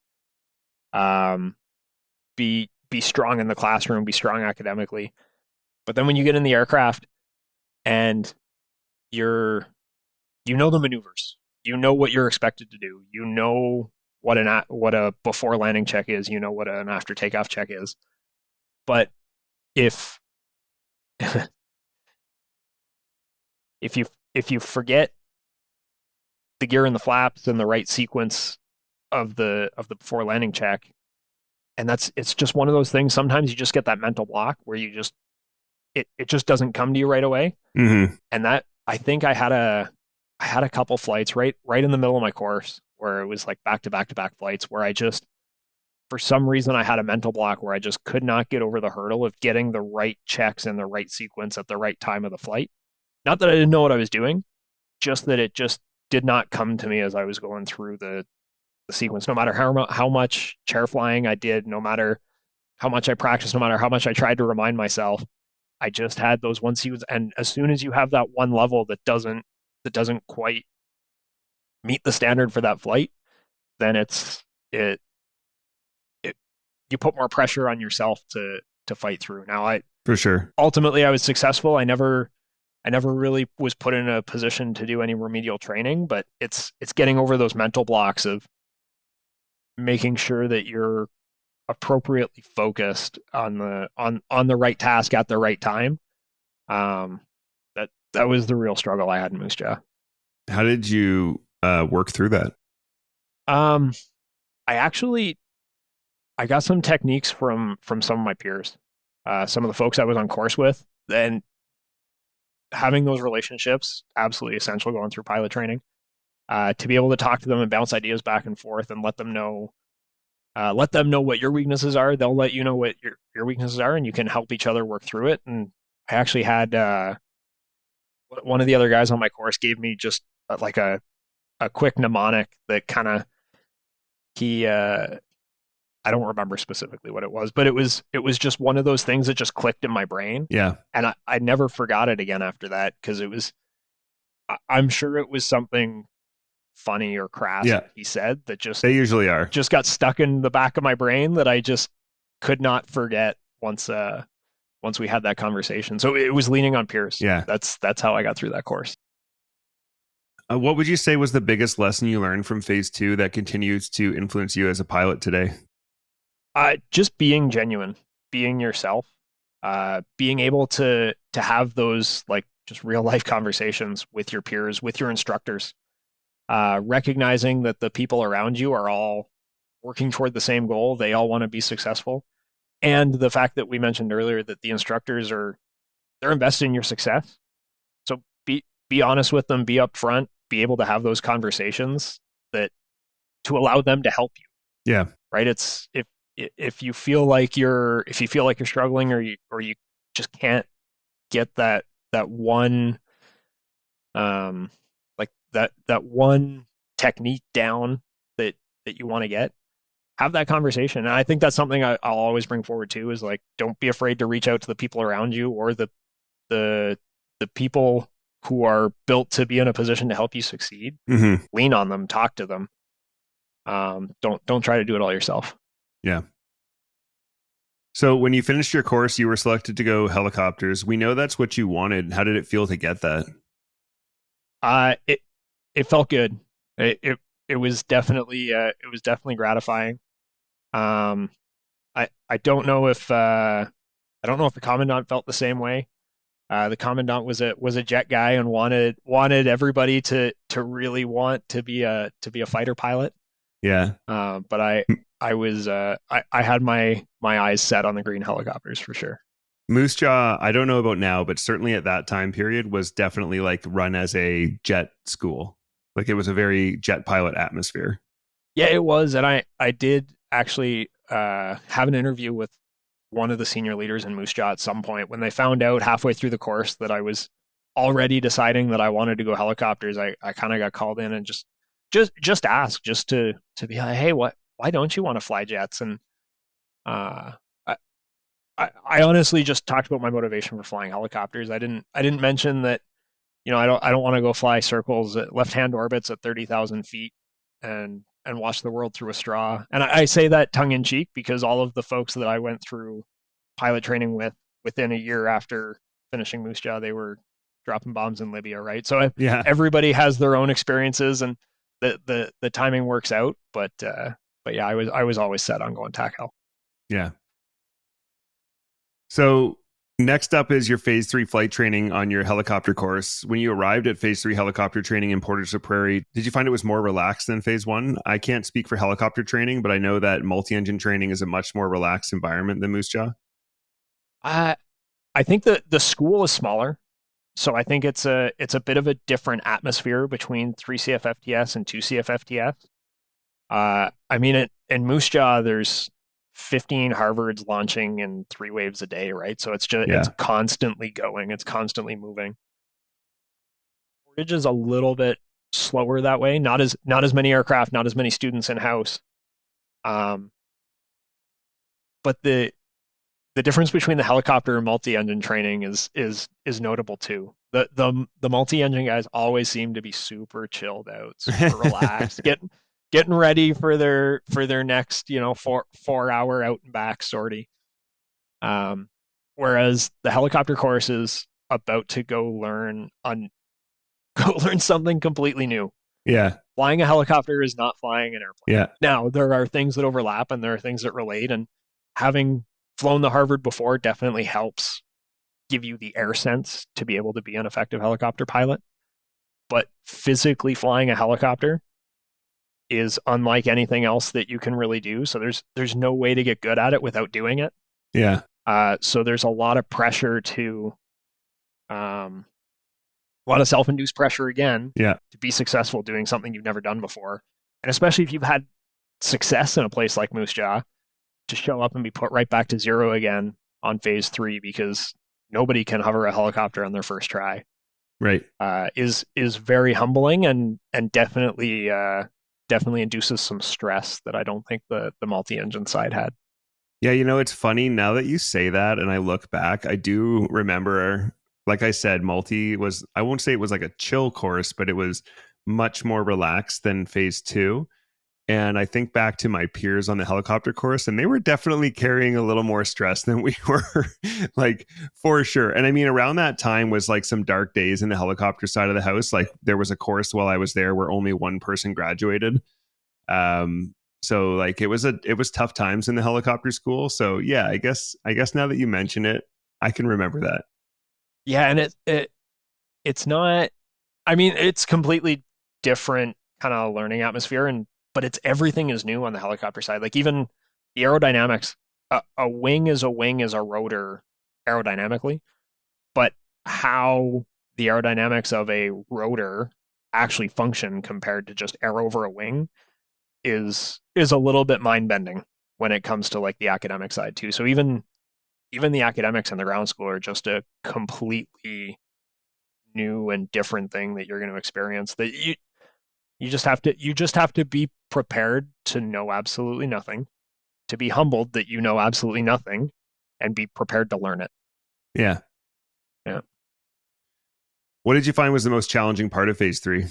be strong in the classroom, be strong academically, but then when you get in the aircraft and you know the maneuvers, you know what you're expected to do, you know what a before landing check is, you know what an after takeoff check is, but if you forget the gear and the flaps and the right sequence of the before landing check, and it's just one of those things. Sometimes you just get that mental block where you just it just doesn't come to you right away. Mm-hmm. And that I think I had a couple flights right in the middle of my course where it was like back to back flights where I just, for some reason, I had a mental block where I just could not get over the hurdle of getting the right checks in the right sequence at the right time of the flight. Not that I didn't know what I was doing, just that it just did not come to me as I was going through the sequence. No matter how much chair flying I did, no matter how much I practiced, no matter how much I tried to remind myself, I just had those one sequence. And as soon as you have that one level that doesn't quite meet the standard for that flight, then you put more pressure on yourself to fight through. Now for sure. Ultimately I was successful. I never really was put in a position to do any remedial training, but it's getting over those mental blocks of making sure that you're appropriately focused on the right task at the right time. That was the real struggle I had in Moose Jaw. How did you work through that? I got some techniques from some of my peers, some of the folks I was on course with, and having those relationships absolutely essential going through pilot training. to be able to talk to them and bounce ideas back and forth and let them know what your weaknesses are. They'll let you know what your weaknesses are, and you can help each other work through it. And I actually had one of the other guys on my course gave me just like a quick mnemonic that kind of he I don't remember specifically what it was, but it was just one of those things that just clicked in my brain. Yeah. And I never forgot it again after that, because I'm sure it was something funny or crass Yeah. that he said that They usually are. just got stuck in the back of my brain that I just could not forget once we had that conversation. So it was leaning on peers. Yeah. That's how I got through that course. What would you say was the biggest lesson you learned from phase 2 that continues to influence you as a pilot today? Just being genuine, being yourself, being able to have those like just real life conversations with your peers, with your instructors, recognizing that the people around you are all working toward the same goal. They all want to be successful. And the fact that we mentioned earlier that the instructors they're invested in your success. So be honest with them, be upfront, be able to have those conversations that to allow them to help you. Yeah. Right. It's if you feel like you're struggling, or you just can't get that one like that one technique down that you want to get, have that conversation. And I think that's something I'll always bring forward too, is like, don't be afraid to reach out to the people around you, or the people who are built to be in a position to help you succeed. Mm-hmm. Lean on them, talk to them. Don't try to do it all yourself. Yeah. So when you finished your course, you were selected to go helicopters. We know that's what you wanted. How did it feel to get that? It felt good. It was definitely gratifying. I don't know if the commandant felt the same way. The commandant was a jet guy and wanted everybody to really want to be a fighter pilot. Yeah. But I had my eyes set on the green helicopters for sure. Moose Jaw, I don't know about now, but certainly at that time period was definitely like run as a jet school. Like it was a very jet pilot atmosphere. Yeah, it was. And I did actually have an interview with one of the senior leaders in Moose Jaw at some point when they found out halfway through the course that I was already deciding that I wanted to go helicopters. I kind of got called in and just asked, just to be like, hey, why don't you want to fly jets? And I honestly just talked about my motivation for flying helicopters. I didn't mention that, I don't want to go fly circles at left-hand orbits at 30,000 feet and watch the world through a straw. And I say that tongue in cheek because all of the folks that I went through pilot training with within a year after finishing Moose Jaw, they were dropping bombs in Libya, right? So Yeah. everybody has their own experiences, and the timing works out. But yeah, I was always set on going TAC Hel. Yeah. So next up is your phase 3 flight training on your helicopter course. When you arrived at phase 3 helicopter training in Portage la Prairie, did you find it was more relaxed than phase 1? I can't speak for helicopter training, but I know that multi-engine training is a much more relaxed environment than Moose Jaw. I think the school is smaller, so I think it's a bit of a different atmosphere between 3 CFFTS and 2 CFFTS. I mean, in Moose Jaw, there's 15 Harvards launching in 3 waves a day, right? So it's it's constantly going, it's constantly moving. Portage is a little bit slower that way. Not as many aircraft, not as many students in house. But the difference between the helicopter and multi-engine training is notable too. The multi-engine guys always seem to be super chilled out, super relaxed, getting ready for their next 4-hour out and back sortie. Whereas the helicopter course is about to go learn something completely new. Yeah. Flying a helicopter is not flying an airplane. Yeah. Now there are things that overlap and there are things that relate, and having flown the Harvard before definitely helps give you the air sense to be able to be an effective helicopter pilot. But physically flying a helicopter is unlike anything else that you can really do. So there's no way to get good at it without doing it. Yeah. So there's a lot of pressure to a lot of self-induced pressure again Yeah. to be successful doing something you've never done before. And especially if you've had success in a place like Moose Jaw, to show up and be put right back to zero again on phase 3 because nobody can hover a helicopter on their first try. Right. Is very humbling and definitely induces some stress that I don't think the multi-engine side had. Yeah, it's funny now that you say that and I look back, I do remember, like I said, multi was, I won't say it was like a chill course, but it was much more relaxed than phase 2. And I think back to my peers on the helicopter course, and they were definitely carrying a little more stress than we were, like for sure. And I mean, around that time was like some dark days in the helicopter side of the house. Like there was a course while I was there where only one person graduated. So like it was tough times in the helicopter school. So yeah, I guess now that you mention it, I can remember that. Yeah, and it's not. I mean, it's completely different kind of learning atmosphere, but it's everything is new on the helicopter side. Like even the aerodynamics, a wing is a rotor aerodynamically, but how the aerodynamics of a rotor actually function compared to just air over a wing is a little bit mind bending when it comes to like the academic side too. So even the academics in the ground school are just a completely new and different thing that you're going to experience that you just have to be prepared to know absolutely nothing, to be humbled that you know absolutely nothing, and be prepared to learn it. Yeah. Yeah. What did you find was the most challenging part of phase 3?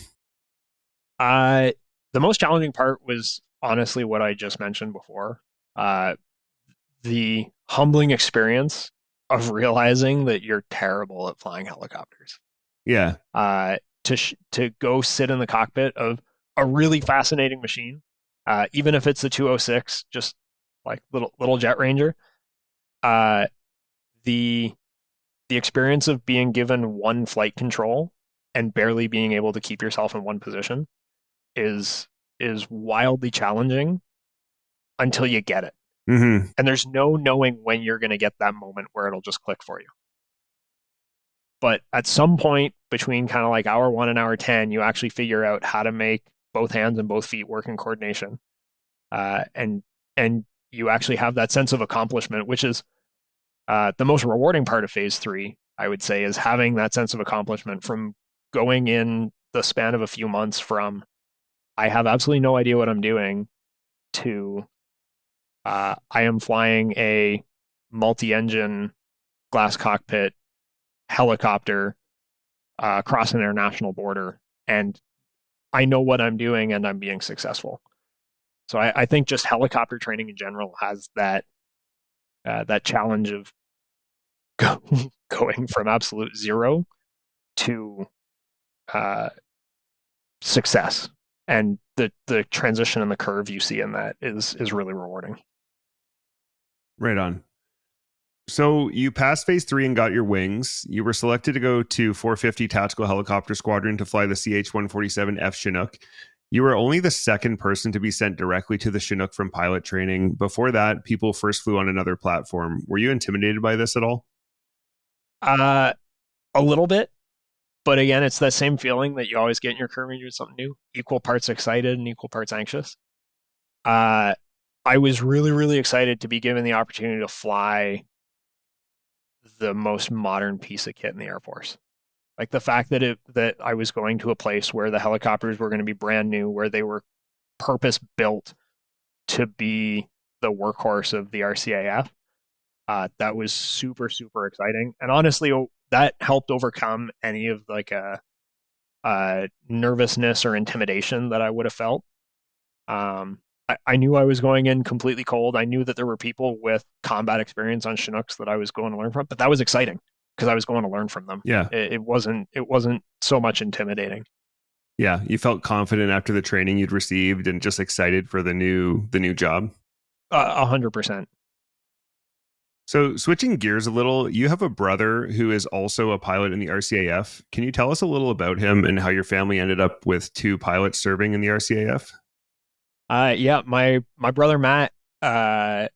The most challenging part was honestly what I just mentioned before. The humbling experience of realizing that you're terrible at flying helicopters. Yeah. To go sit in the cockpit of a really fascinating machine, even if it's the 206, just like little Jet Ranger. The experience of being given one flight control and barely being able to keep yourself in one position is wildly challenging until you get it. Mm-hmm. And there's no knowing when you're going to get that moment where it'll just click for you. But at some point between kind of like hour 1 and hour 10, you actually figure out how to make both hands and both feet work in coordination. And you actually have that sense of accomplishment, which is the most rewarding part of phase 3, I would say, is having that sense of accomplishment from going in the span of a few months from I have absolutely no idea what I'm doing to I am flying a multi-engine glass cockpit helicopter across an international border, and I know what I'm doing and I'm being successful. So I think just helicopter training in general has that challenge of going from absolute zero to success, and the transition and the curve you see in that is really rewarding. Right on. So you passed phase 3 and got your wings. You were selected to go to 450 Tactical Helicopter Squadron to fly the CH-147F Chinook. You were only the second person to be sent directly to the Chinook from pilot training. Before that, people first flew on another platform. Were you intimidated by this at all? A little bit, but again, it's that same feeling that you always get in your career when you do something new. Equal parts excited and equal parts anxious. I was really, really excited to be given the opportunity to fly the most modern piece of kit in the Air Force. Like the fact that I was going to a place where the helicopters were going to be brand new, where they were purpose built to be the workhorse of the RCAF. That was super, super exciting. And honestly, that helped overcome any of like a nervousness or intimidation that I would have felt. I knew I was going in completely cold. I knew that there were people with combat experience on Chinooks that I was going to learn from, but that was exciting because I was going to learn from them. Yeah. It wasn't so much intimidating. Yeah, you felt confident after the training you'd received and just excited for the new job. 100%. So switching gears a little, you have a brother who is also a pilot in the RCAF. Can you tell us a little about him and how your family ended up with 2 pilots serving in the RCAF? Yeah, my brother Matt, I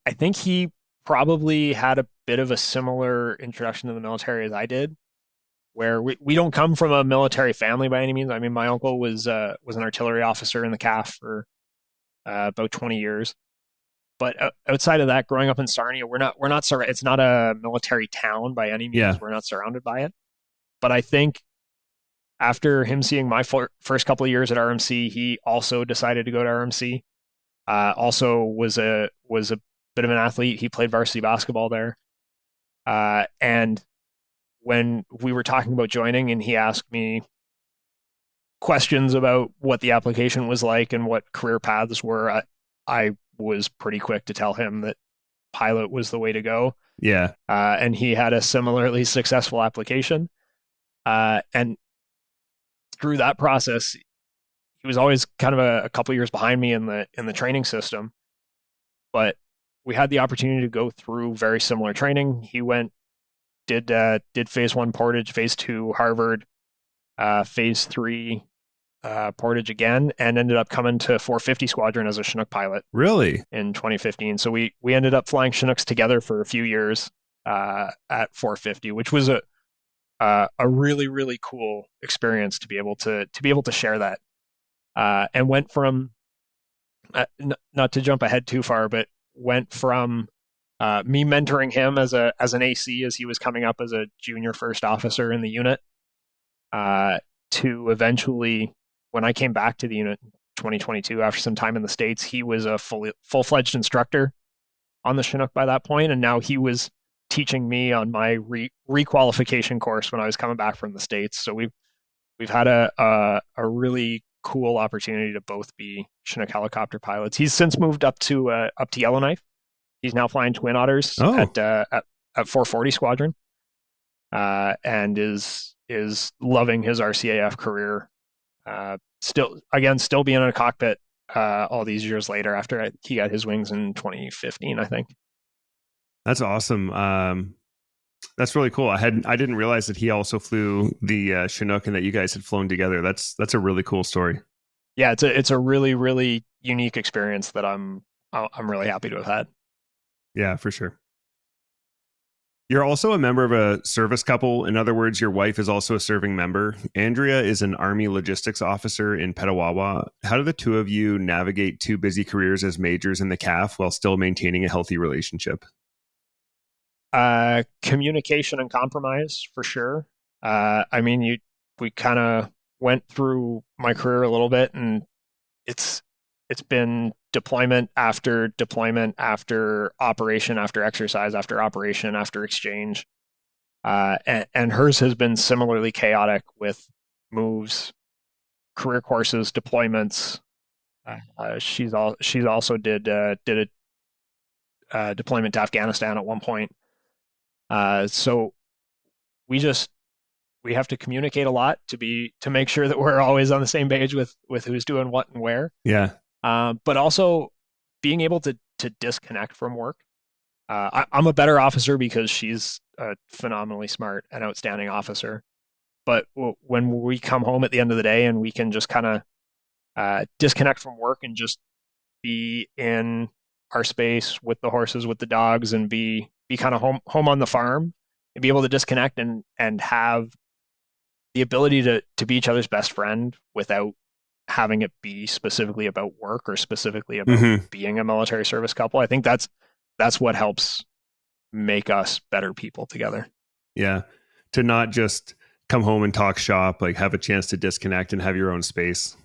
think he probably had a bit of a similar introduction to the military as I did, where we don't come from a military family by any means. I mean, my uncle was an artillery officer in the CAF for about 20 years. But outside of that, growing up in Sarnia, we're not it's not a military town by any means. Yeah. We're not surrounded by it. But I think after him seeing my first couple of years at RMC, he also decided to go to RMC. Also was a bit of an athlete. He played varsity basketball there. And when we were talking about joining, and he asked me questions about what the application was like and what career paths were, I was pretty quick to tell him that pilot was the way to go. Yeah. And he had a similarly successful application. And through that process, he was always kind of a couple years behind me in the training system. But we had the opportunity to go through very similar training. He did phase 1 Portage, phase 2 Harvard, phase 3 Portage again, and ended up coming to 450 Squadron as a Chinook pilot. Really? In 2015. So we ended up flying Chinooks together for a few years at 450, which was a really, really cool experience to be able to share that. And went from not to jump ahead too far, but went from me mentoring him as an AC as he was coming up as a junior first officer in the unit, to eventually, when I came back to the unit in 2022 after some time in the States, he was a full-fledged instructor on the Chinook by that point, and now he was teaching me on my requalification course when I was coming back from the States. So we've had a really cool opportunity to both be Chinook helicopter pilots. He's since moved up to Yellowknife. He's now flying Twin Otters at 440 Squadron, and is loving his RCAF career. Still being in a cockpit all these years later after he got his wings in 2015, I think. That's awesome. That's really cool. I didn't realize that he also flew the Chinook and that you guys had flown together. That's a really cool story. Yeah, it's a really, really unique experience that I'm really happy to have had. Yeah, for sure. You're also a member of a service couple. In other words, your wife is also a serving member. Andrea is an Army logistics officer in Petawawa. How do the two of you navigate two busy careers as majors in the CAF while still maintaining a healthy relationship? Communication and compromise, for sure. We kind of went through my career a little bit, and it's been deployment after operation, after exercise, after operation, after exchange. And hers has been similarly chaotic with moves, career courses, deployments. She's also did a deployment to Afghanistan at one point. So we have to communicate a lot to make sure that we're always on the same page with who's doing what and where. Yeah. But also being able to disconnect from work. I'm a better officer because she's a phenomenally smart and outstanding officer. But when we come home at the end of the day and we can just kind of disconnect from work and just be in our space with the horses, with the dogs, and be kind of home on the farm, and be able to disconnect and have the ability to be each other's best friend without having it be specifically about work or specifically about being a military service couple. I think that's what helps make us better people together. Yeah. To not just come home and talk shop, like have a chance to disconnect and have your own space.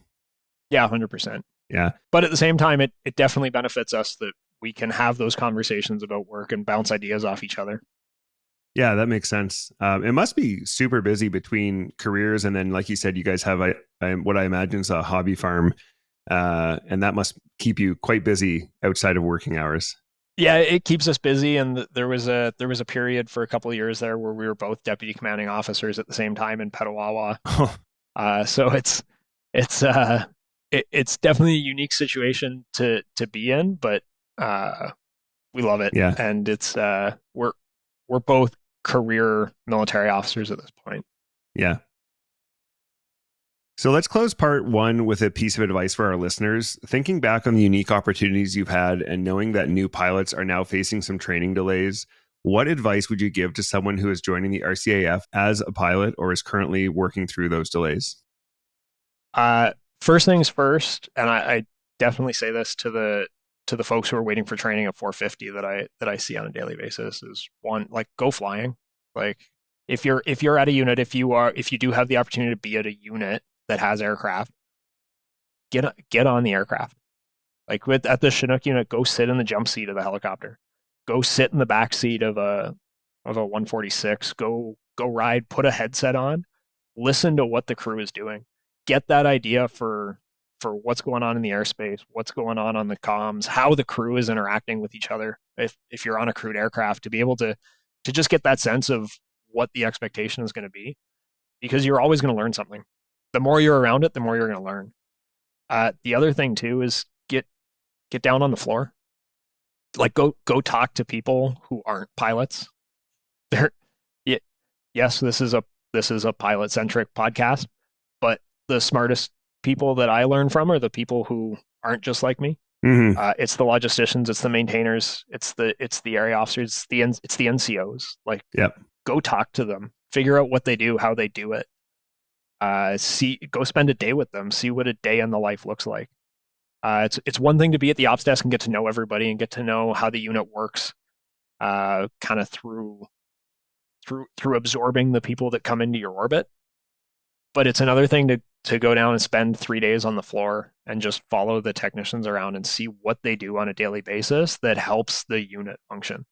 Yeah, 100%. Yeah. But at the same time, it definitely benefits us that we can have those conversations about work and bounce ideas off each other. Yeah, that makes sense. It must be super busy between careers. And then, like you said, you guys have what I imagine is a hobby farm. And that must keep you quite busy outside of working hours. Yeah, it keeps us busy. And there was a period for a couple of years there where we were both deputy commanding officers at the same time in Petawawa. So it's definitely a unique situation to be in, but we love it. Yeah. And it's we're both career military officers at this point. Yeah. So let's close part one with a piece of advice for our listeners. Thinking back on the unique opportunities you've had and knowing that new pilots are now facing some training delays, What advice would you give to someone who is joining the RCAF as a pilot or is currently working through those delays? First things first, and I definitely say this to the folks who are waiting for training at 450 that I see on a daily basis, is one, like, go flying. Like, if you're at a unit, if you do have the opportunity to be at a unit that has aircraft, get on the aircraft. Like at the Chinook unit, go sit in the jump seat of the helicopter. Go sit in the back seat of a 146. Go ride, put a headset on, listen to what the crew is doing. Get that idea for what's going on in the airspace, what's going on the comms, how the crew is interacting with each other. If you're on a crewed aircraft, to be able to just get that sense of what the expectation is going to be, because you're always going to learn something. The more you're around it, the more you're going to learn. The other thing too is get down on the floor. Like, go talk to people who aren't pilots. Yes, this is a pilot centric podcast, but the smartest people that I learn from are the people who aren't just like me. Mm-hmm. It's the logisticians, it's the maintainers, it's the area officers, it's the NCOs. Like, Yep. Go talk to them, figure out what they do, how they do it. Go spend a day with them, see what a day in the life looks like. It's one thing to be at the ops desk and get to know everybody and get to know how the unit works, kind of through absorbing the people that come into your orbit. But it's another thing to go down and spend 3 days on the floor and just follow the technicians around and see what they do on a daily basis that helps the unit function.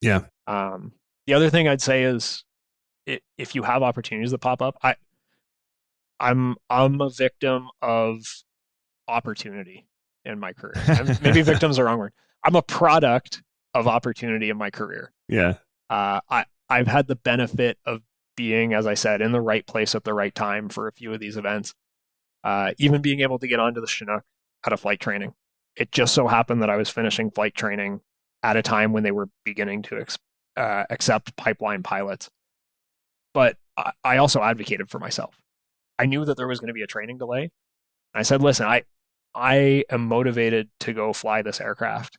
Yeah. The other thing I'd say is, if you have opportunities that pop up, I'm a victim of opportunity in my career. Maybe victim's the wrong word. I'm a product of opportunity in my career. Yeah. I've had the benefit of being, as I said, in the right place at the right time for a few of these events. Even being able to get onto the Chinook out of flight training. It just so happened that I was finishing flight training at a time when they were beginning to accept pipeline pilots. But I also advocated for myself. I knew that there was going to be a training delay. I said, listen, I am motivated to go fly this aircraft,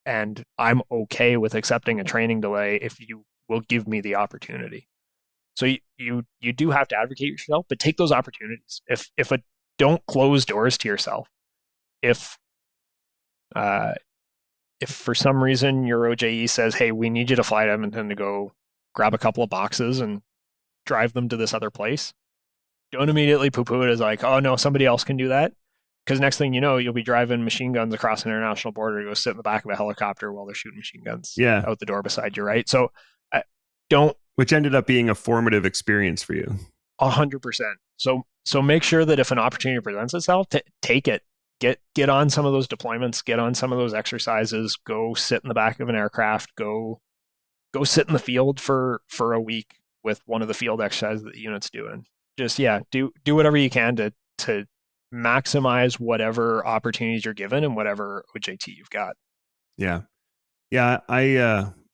and I'm okay with accepting a training delay if you will give me the opportunity. So you do have to advocate yourself, but take those opportunities. Don't close doors to yourself. If for some reason your OJE says, hey, we need you to fly to Edmonton to go grab a couple of boxes and drive them to this other place, don't immediately poo-poo it as like, oh no, somebody else can do that. Because next thing you know, you'll be driving machine guns across an international border to go sit in the back of a helicopter while they're shooting machine guns out the door beside you, right? So which ended up being a formative experience for you. 100%. So make sure that if an opportunity presents itself, take it. Get on some of those deployments, get on some of those exercises, go sit in the back of an aircraft, go sit in the field for a week with one of the field exercises that the unit's doing. Just do whatever you can to maximize whatever opportunities you're given and whatever OJT you've got. Yeah.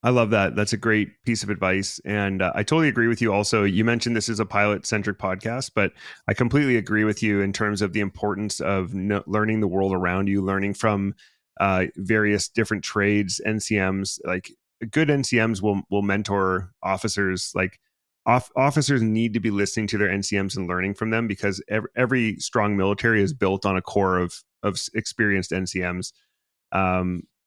I love that. That's a great piece of advice. And I totally agree with you. Also, you mentioned this is a pilot centric podcast, but I completely agree with you in terms of the importance of learning the world around you, learning from various different trades, NCMs. Like, good NCMs will mentor officers. Like, officers need to be listening to their NCMs and learning from them, because every strong military is built on a core of experienced NCMs.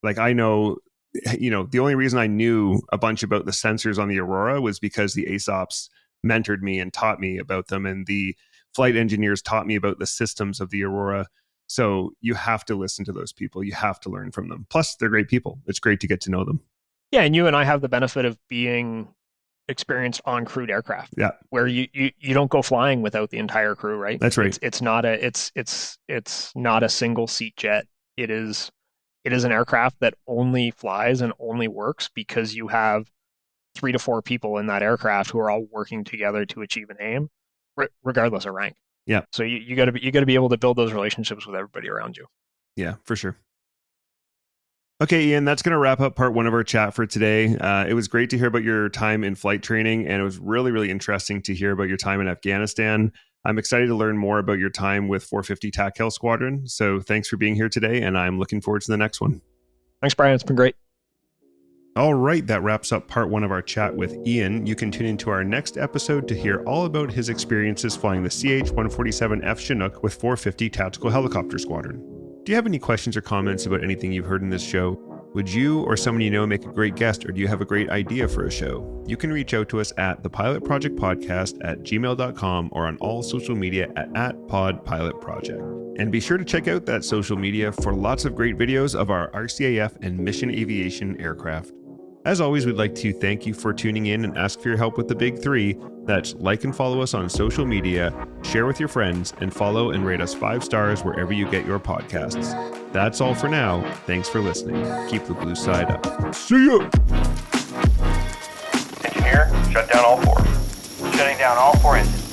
Like, I know, the only reason I knew a bunch about the sensors on the Aurora was because the ASOPs mentored me and taught me about them, and the flight engineers taught me about the systems of the Aurora. So you have to listen to those people. You have to learn from them. Plus, they're great people. It's great to get to know them. Yeah, and you and I have the benefit of being experienced on crewed aircraft. Yeah, where you don't go flying without the entire crew, right? That's right. It's not a single seat jet. It is an aircraft that only flies and only works because you have 3 to 4 people in that aircraft who are all working together to achieve an aim, regardless of rank. Yeah. So you got to be able to build those relationships with everybody around you. Yeah, for sure. Okay, Ian, that's going to wrap up part 1 of our chat for today. It was great to hear about your time in flight training, and it was really, really interesting to hear about your time in Afghanistan. I'm excited to learn more about your time with 450 Tactical Helicopter Squadron. So thanks for being here today, and I'm looking forward to the next one. Thanks, Brian. It's been great. All right, that wraps up part 1 of our chat with Ian. You can tune into our next episode to hear all about his experiences flying the CH-147F Chinook with 450 Tactical Helicopter Squadron. Do you have any questions or comments about anything you've heard in this show? Would you or someone you know make a great guest, or do you have a great idea for a show? You can reach out to us at thepilotprojectpodcast@gmail.com or on all social media at podpilotproject. And be sure to check out that social media for lots of great videos of our RCAF and mission aviation aircraft. As always, we'd like to thank you for tuning in and ask for your help with the big 3. That's like and follow us on social media, share with your friends, and follow and rate us 5 stars wherever you get your podcasts. That's all for now. Thanks for listening. Keep the blue side up. See ya! Engineer, shut down all 4. Shutting down all 4 engines.